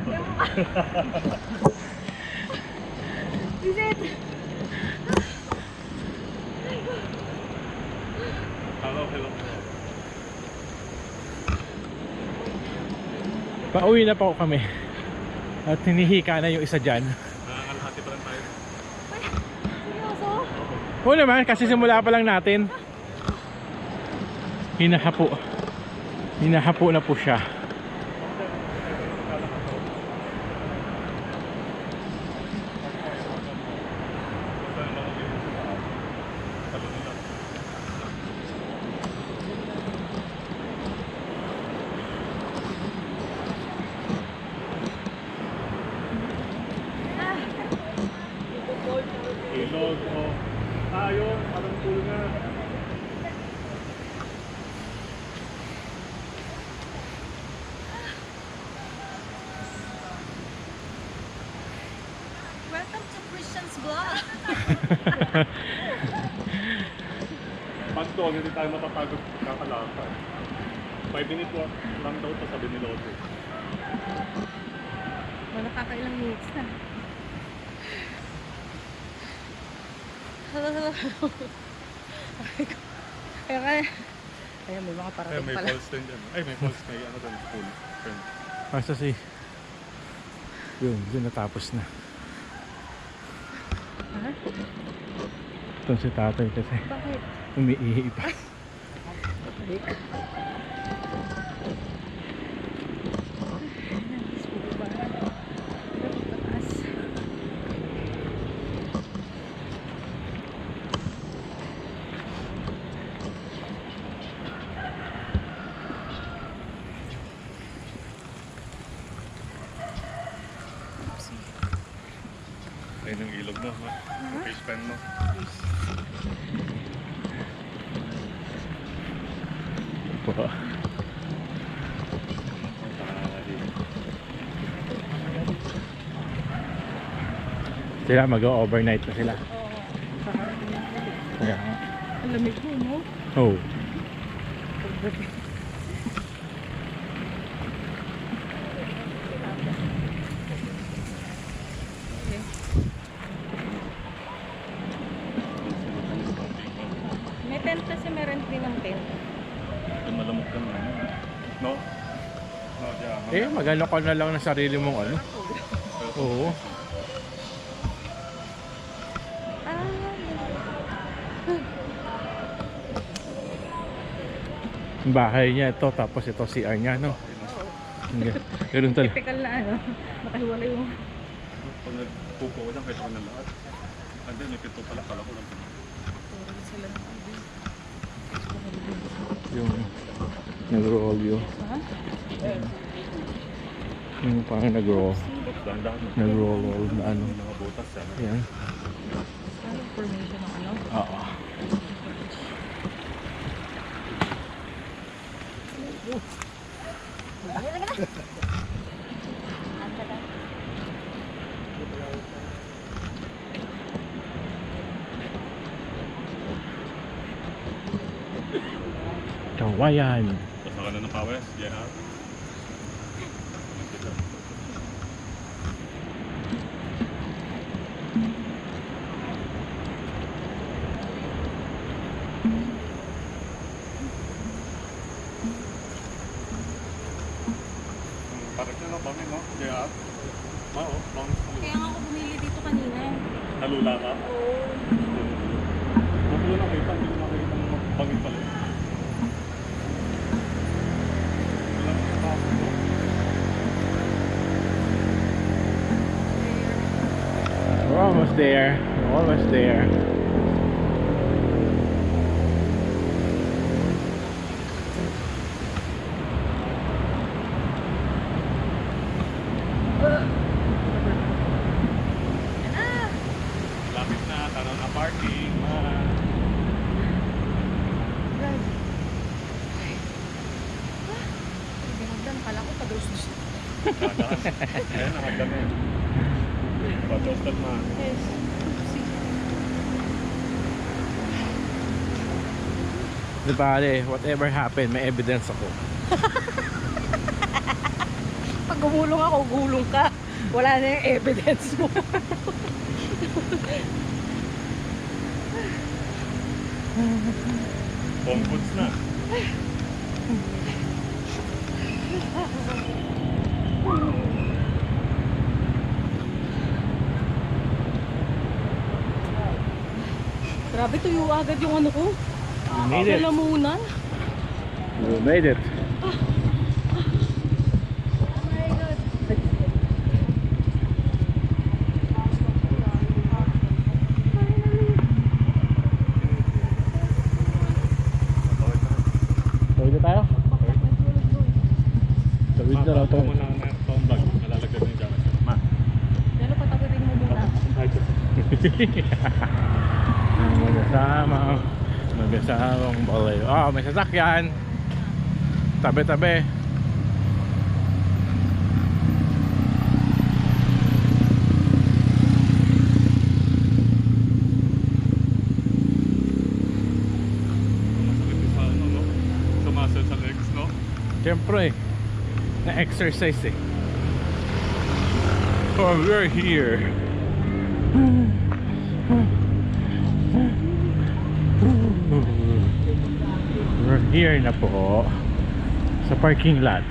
Visit! Hello, hello. Pauwi na po kami. At hinihika na yung isa dyan. Nakakalahati pa lang tayo. Seryoso? Oo naman, kasi simula pa lang natin. Hinahapo. Hinahapo na po siya. Ilog, oh. Ayun, parang pool nga. Welcome to Christian's Vlog! Pag doon, hindi tayo matapagod kakalakad. 5 minutes walk lang daw to, sabi ni Lodi. Wala kakailang minutes na. Hello, hello, hello. Kaya may mga Eh, parating may pala. falls din dyan. Ay, may falls, may ano doon, pool. Friend. Basta si... Yun natapos na. Ha? Itong si tatay kasi Bakit? umiihi pa. Balik. Ayun yung ilog mo, ha? Fish pen mo. Po. Sila mag-overnight na sila. Kaya nga. Ang lamig mo, no? Oh. May tent kasi may rent din ng tent. Malamok ka naman. No? No, yeah. Magano ka na lang ng sarili mong ano. Oo. Yung bahay niya ito, tapos ito CR niya, no? Ganun talaga. Typical na ano, nakahiwalay yung... Pag nagpupo ko lang, kahit ako na lahat. And then, may pito pala, kala ko lang. Sila ng ID. Yung nag-roll yun. Ha? Yung parang nag-roll. Dahan-dahan. Nag-roll na ano. Yung mga butas, yan. Yan. Ano information ng ano? Oo. Kawayan. Basta ka na ng pawes, yeah. Parang na kami, no? Yeah. Oo, long sleeve. Kaya nga ako bumili dito kanina. Nalula ka? Oo. Huwag ko nakita, hindi ko nakita ng bangin pala. Walang nakapasok, no? We're almost there. We're almost there. Lapit na, tanaw na parking. Ginagdan pala ko pag-roast. Dadaan. Ayan, nakagdan na yun. Pag-toasted na. Yes. Di bale, whatever happened, may evidence ako. Pag Pag gumulong ako, gulong ka. Wala na yung evidence mo. Pomputs na. Grabe, tuyo agad yung ano ko. We made it. Lalamunan. We made it. Tawid na tayo? Tawid na lang tayo. Mo na ang phone bag. Nalalagyan mo yung jacket. Ma. Lalo patawirin mo muna. Magkasamang balay. Oh, may sasakyan. Tabi-tabi. Masakit sa ano, no? Sa muscle sa legs, no? Siyempre, na-exercise eh. Oh, we're here. We're here na po sa parking lot.